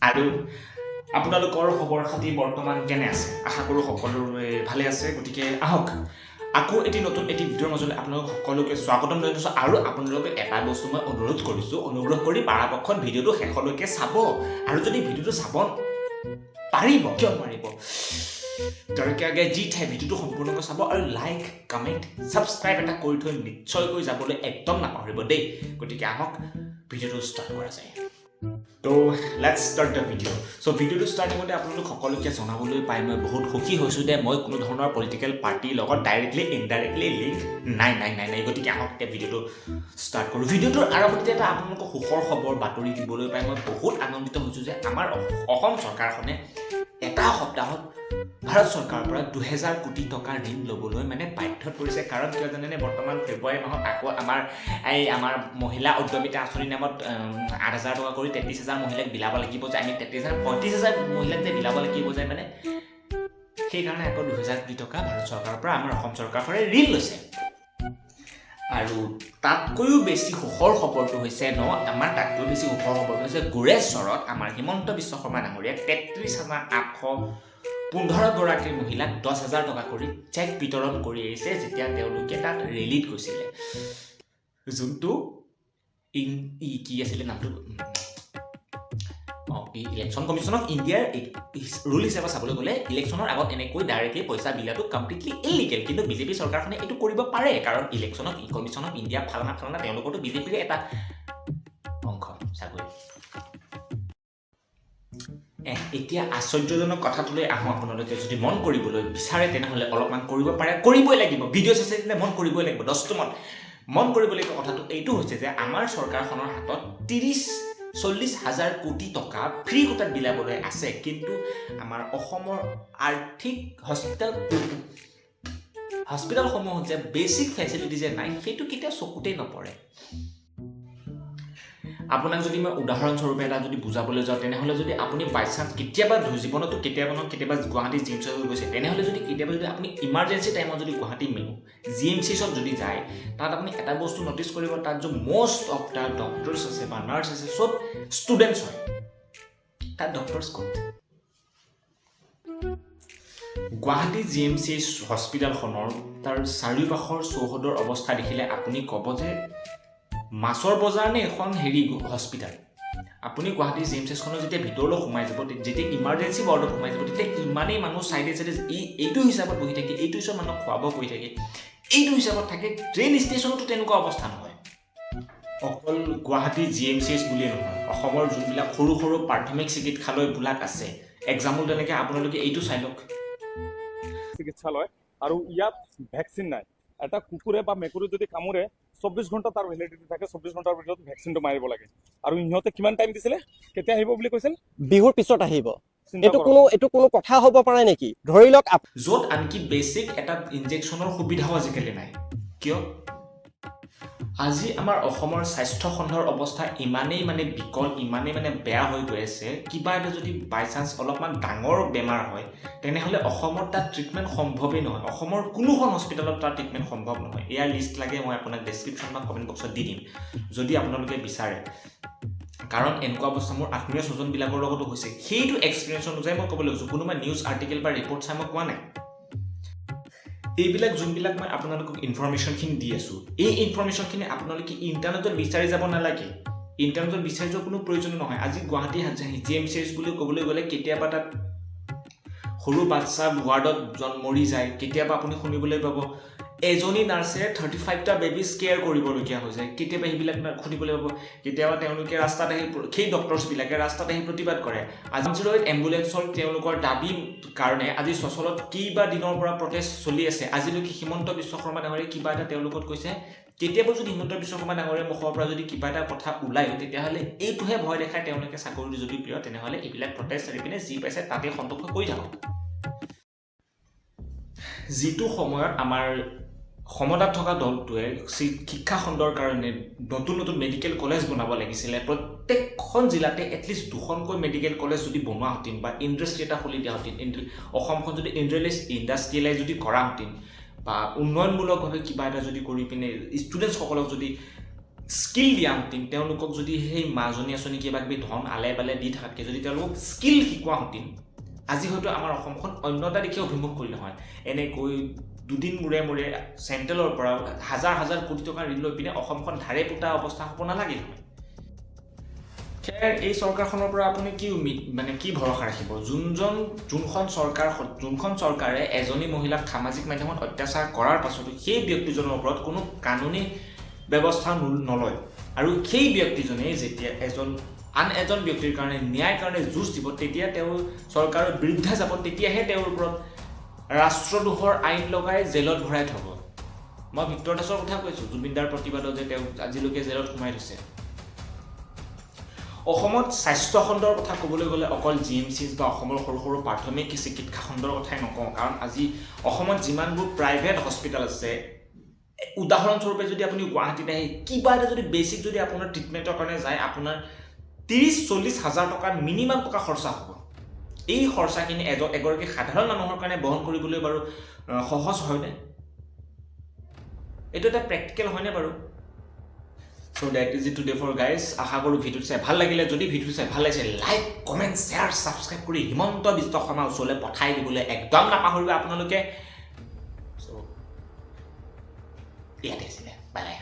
আৰু আপোনালোকৰ খবৰ খাতি বৰ্তমান কেনে আছে? আশা কৰোঁ সকলোৰে ভালে আছে। গতিকে আহক আকৌ এটি নতুন এটি ভিডিঅ'ৰ মাজলৈ আপোনালোক সকলোকে স্বাগতম জনাইছোঁ। আৰু আপোনালোকে এটা বস্তু মই অনুৰোধ কৰিছোঁ, অনুগ্ৰহ কৰি পৰাপক্ষত ভিডিঅ'টো শেষলৈকে চাব। আৰু যদি ভিডিঅ'টো চাব পাৰিব, কিয় নোৱাৰিব? তাৰে আগে যি ঠাই ভিডিঅ'টো সম্পূৰ্ণকৈ চাব আৰু লাইক, কমেণ্ট, ছাবস্ক্ৰাইব এটা কৰি থৈ নিশ্চয়কৈ যাবলৈ একদম নাপাহৰিব দেই। গতিকে আহক ভিডিঅ'টো ষ্টাৰ্ট কৰা যায়। তো লেটছ ষ্টাৰ্ট দ্য ভিডিঅ'। চ' ভিডিঅ'টো ষ্টাৰ্টিঙতে আপোনালোক সকলোকে জনাবলৈ পাই মই বহুত সুখী হৈছোঁ যে মই কোনো ধৰণৰ পলিটিকেল পাৰ্টিৰ লগত ডাইৰেক্টলি ইনডাইৰেক্টলি লিংক নাই। গতিকে আহক এতিয়া ভিডিঅ'টো ষ্টাৰ্ট কৰোঁ। ভিডিঅ'টোৰ আৰম্ভণিতে এটা আপোনালোকক সুখৰ খবৰ বাতৰি দিবলৈ পাই মই বহুত আনন্দিত হৈছোঁ যে আমাৰ অসম চৰকাৰখনে এটা সপ্তাহত ভাৰত চৰকাৰৰ পৰা 2000 কোটি টকা ঋণ ল'বলৈ বাধ্যত পৰিছে। কাৰণ কিয় জানেনে, বৰ্তমান ফেব্ৰুৱাৰী মাহত আকৌ আমাৰ মহিলা উদ্যমিতা আঁচনিৰ নামত 8000 টকা কৰি 33000 মহিলাক বিলাব লাগিব যে আমি 35000 মহিলাক যে বিলাব লাগিব যে সেইকাৰণে আকৌ 2000 কোটি টকা ভাৰত চৰকাৰৰ পৰা আমাৰ অসম চৰকাৰখনে ঋণ লৈছে। আৰু তাতকৈও বেছি সুখৰ খবৰটো হৈছে আমাৰ তাতকৈ বেছি সুখৰ খবৰটো হৈছে গোৰেশ্বৰত আমাৰ হিমন্ত বিশ্ব শৰ্মা ডাঙৰীয়াক 33,815 গৰাকী মহিলাক 10,000 টকা কৰি চেক বিতৰণ কৰি আহিছে, যেতিয়া তেওঁলোকে তাত ৰেলীত গৈছিলে। যোনটো কি আছিলে নামটো, ইলেকশ্যন কমিশ্যন অফ ইণ্ডিয়াৰ ৰুল হিচাপে চাবলৈ গ'লে ইলেকশ্যনৰ আগত এনেকৈ ডাইৰেক্টলি পইচা বিলাটো কমপ্লিটলি ইলিগেল। কিন্তু বিজেপি চৰকাৰখনে এইটো কৰিব পাৰে, কাৰণ ইলেকশ্যন কমিশ্যন অফ ইণ্ডিয়া ফালনা তেওঁলোকৰতো বিজেপিৰে এটা অংশ চাগৈ। এতিয়া আশ্চৰ্যজনক কথাটোলৈ আহোঁ। আপোনালোকে যদি মন কৰিবলৈ বিচাৰে তেনেহ'লে অলপমান কৰিব পাৰে, কৰিবই লাগিব। ভিডিঅ' চাইছে দিলে মন কৰিবই লাগিব। 10টো মন কৰিবলগীয়া কথাটো এইটো হৈছে যে আমাৰ চৰকাৰখনৰ হাতত 40,000 কোটি টকা ফ্ৰী কোটাত বিলাবলৈ আছে, কিন্তু আমাৰ অসমৰ আৰ্থিক হস্পিটেলসমূহত যে বেছিক ফেচিলিটি যে নাই, সেইটো কেতিয়াও চকুতেই নপৰে। আপোনাক যদি মই উদাহৰণস্বৰূপে এটা যদি বুজাবলৈ যাওঁ, তেনেহ'লে যদি আপুনি বাইচান্স কেতিয়াবা জীৱনতো কেতিয়াবা গুৱাহাটী জি এম চি গৈছে, তেনেহ'লে যদি কেতিয়াবা আপুনি ইমাৰ্জেঞ্চি টাইমত যদি গুৱাহাটী জি এম চিছত যদি যায়, তাত আপুনি এটা বস্তু ন'টিছ কৰিব, তাত যে মষ্ট অফ দ্য ডক্টৰ্ছ আছে বা নাৰ্ছ আছে, চব ষ্টুডেণ্টছ হয়। তাত ডক্টৰ্ছ ক'ত? গুৱাহাটী জি এম চি হস্পিটেলখনৰ তাৰ চাৰিওপাশৰ চৌহদৰ অৱস্থা দেখিলে আপুনি ক'ব যে মাছৰ বজাৰ নে এখন হস্পিটেল। আপুনি গুৱাহাটী জি এম চি এছখনৰ যেতিয়া ভিতৰলৈ সোমাই যাব, যেতিয়া ইমাৰ্জেঞ্চি ৱাৰ্ডত সোমাই যাব, তেতিয়া ইমানেই মানুহ চাইডে এইটো হিচাপত বহি থাকে, এইটো হিচাপত মানুহ খোৱা বোৱা কৰি থাকে, এইটো হিচাপত থাকে। ট্ৰেইন ষ্টেচনতো তেনেকুৱা অৱস্থা নহয়। অকল Guwahati G M C H বুলিয়ে নহয়, অসমৰ যোনবিলাক সৰু সৰু প্ৰাথমিক চিকিৎসালয়বিলাক আছে, এক্সাম্পল তেনেকৈ আপোনালোকে এইটো চাই লওক। চিকিৎসালয় আৰু ইয়াত ভেকচিন নাই। এটা কুকুৰে বা মেকুৰী যদি কামোৰে 24 ঘণ্টা তাৰ ভেলিডিটি থাকে, 24 ঘণ্টাৰ ভিতৰত ভেকচিনটো মাৰিব লাগে। আৰু ইহঁতে কিমান টাইম দিছিলে, কেতিয়া আহিব বুলি কৈছিল? বিহুৰ পিছত আহিব। এইটো কোনো কথা হ'ব পাৰে নেকি? ধৰি লওক য'ত আনকি বেছিক এটা ইনজেকশ্যনৰ সুবিধাও আজিকালি নাই। কিয়? আজি আমাৰ অসমৰ স্বাস্থ্য খণ্ডৰ অৱস্থা ইমানেই বিকল, ইমানেই বেয়া হৈ গৈ আছে। কিবা এটা যদি বাইচান্স অলপমান ডাঙৰ বেমাৰ হয়, তেনেহ'লে অসমৰ তাত ট্ৰিটমেণ্ট সম্ভৱেই নহয়। অসমৰ কোনোখন হস্পিটেলত তাৰ ট্ৰিটমেণ্ট সম্ভৱ নহয়। ইয়াৰ লিষ্ট লাগে মই আপোনাক ডেছক্ৰিপশ্যন বা কমেণ্ট বক্সত দি দিম, যদি আপোনালোকে বিচাৰে। কাৰণ এনেকুৱা অৱস্থা মোৰ আত্মীয় স্বজনবিলাকৰ লগতো হৈছে। সেইটো এক্সপিৰিয়েঞ্চ অনুযায়ী মই ক'বলৈ গৈছোঁ, কোনোবা নিউজ আৰ্টিকেল বা ৰিপৰ্ট চাই মই কোৱা নাই। এইবিলাক যোনবিলাক মই আপোনালোকক ইনফৰমেশ্যনখিনি দি আছোঁ, এই ইনফৰমেশ্যনখিনি আপোনালোকে ইণ্টাৰনেটত বিচাৰি যাব নালাগে। ইণ্টাৰনেটত বিচাৰি যোৱাৰ কোনো প্ৰয়োজন নহয়। আজি Guwahati G M C H বুলি ক'বলৈ গ'লে কেতিয়াবা তাত সৰু বাচ্ছা ৱাৰ্ডত মৰি যায়। কেতিয়াবা আপুনি শুনিবলৈ পাব এজনী নাৰ্ছে 35টা বেবিজ কেয়াৰ কৰিবলগীয়া হৈ যায়। কেতিয়াবা সেইবিলাক শুনিবলৈ পাব। কেতিয়াবা তেওঁলোকে ৰাস্তাত আহি, সেই ডক্টৰ্ছবিলাকে ৰাস্তাত আহি প্ৰতিবাদ কৰে। আজি এম্বুলেঞ্চৰ তেওঁলোকৰ দাবী কাৰণে আজি চচলত কেইবা দিনৰ পৰা প্ৰটেষ্ট চলি আছে। আজিলৈকে হিমন্ত বিশ্ব শৰ্মা ডাঙৰীয়াই কিবা এটা তেওঁলোকত কৈছে। কেতিয়াবা যদি হিমন্ত বিশ্ব শৰ্মা ডাঙৰীয়াৰ মুখৰ পৰা যদি কিবা এটা কথা ওলায়, তেতিয়াহ'লে এইটোহে ভয় দেখায় তেওঁলোকে চাকৰি যদি প্ৰিয়, তেনেহ'লে এইবিলাক প্ৰটেষ্ট কৰি পিনে যি পাইছে তাতে সন্তোষ কৰি থাকক। যিটো সময়ত আমাৰ ক্ষমতাত থকা দলটোৱে শিক্ষা খণ্ডৰ কাৰণে নতুন নতুন মেডিকেল কলেজ বনাব লাগিছিলে, প্ৰত্যেকখন জিলাতে এটলিষ্ট 2খনকৈ মেডিকেল কলেজ যদি বনোৱা হেঁতেন বা ইণ্ডাষ্ট্ৰি এটা খুলি দিয়া হেঁতেন, অসমখন যদি ইণ্ডাষ্ট্ৰিয়েলাইজ যদি কৰা হেঁতেন বা উন্নয়নমূলকভাৱে কিবা এটা যদি কৰি পিনে ষ্টুডেণ্টছসকলক যদি স্কিল দিয়া হেঁতেন তেওঁলোকক যদি সেই মাজনী আঁচনি কিবা কিবি ধন আলে বালে দি থকাতকৈ যদি তেওঁলোকক স্কিল শিকোৱা হেঁতেন আজি হয়তো আমাৰ অসমখন অন্য এটা দিশে অভিমুখ কৰিলে নহয় এনেকৈ দুদিন মূৰে মূৰে চেণ্ট্ৰেলৰ পৰা হাজাৰ হাজাৰ কোটি টকা ঋণ লৈ পিনে অসমখন ধাৰে পোতা অৱস্থা হ'ব নালাগিল হয় খেৰ এই চৰকাৰখনৰ পৰা আপুনি কি মানে কি ভৰসা ৰাখিব যোনখন চৰকাৰে এজনী মহিলাক সামাজিক মাধ্যমত অত্যাচাৰ কৰাৰ পাছতো সেই ব্যক্তিজনৰ ওপৰত কোনো কানুনী ব্যৱস্থা নলয় আৰু সেই ব্যক্তিজনে যেতিয়া আন এজন ব্যক্তিৰ কাৰণে ন্যায়ৰ কাৰণে যুঁজ দিব তেতিয়া তেওঁ চৰকাৰৰ বিৰুদ্ধে যাব তেতিয়াহে তেওঁৰ ওপৰত ৰাষ্ট্ৰদ্ৰোহৰ আইন লগাই জেলত ভৰাই থ'ব মই ভিক্টৰ দাসৰ কথা কৈছোঁ জুবিনদাৰ প্ৰতিবাদত যে তেওঁ আজিলৈকে জেলত সোমাই থৈছে অসমত স্বাস্থ্য খণ্ডৰ কথা ক'বলৈ গ'লে অকল GMCs বা অসমৰ সৰু সৰু প্ৰাথমিক চিকিৎসা খণ্ডৰ কথাই নকওঁ কাৰণ আজি অসমত যিমানবোৰ প্ৰাইভেট হস্পিটেল আছে উদাহৰণস্বৰূপে যদি আপুনি গুৱাহাটীত আহি কিবা এটা যদি বেছিক যদি আপোনাৰ ট্ৰিটমেণ্টৰ কাৰণে যায় আপোনাৰ 30-40 হাজাৰ টকা মিনিমাম টকা খৰচা হ'ব এই খৰচাখিনি এগৰাকী সাধাৰণ মানুহৰ কাৰণে বহন কৰিবলৈ বাৰু সহজ হয়নে এইটো এটা প্ৰেক্টিকেল হয়নে বাৰু So that is it today for guys. আশা কৰোঁ ভিডিঅ'টো চাই ভাল লাগিলে যদি ভিডিঅ'টো চাই ভাল লাগিছে লাইক কমেণ্ট শ্বেয়াৰ ছাবস্ক্ৰাইব কৰি হিমন্ত বিশ্ব শৰ্মাৰ ওচৰলৈ পঠাই দিবলৈ একদম নাপাহৰিব আপোনালোকে ইয়াতে আছিলে বাই বাই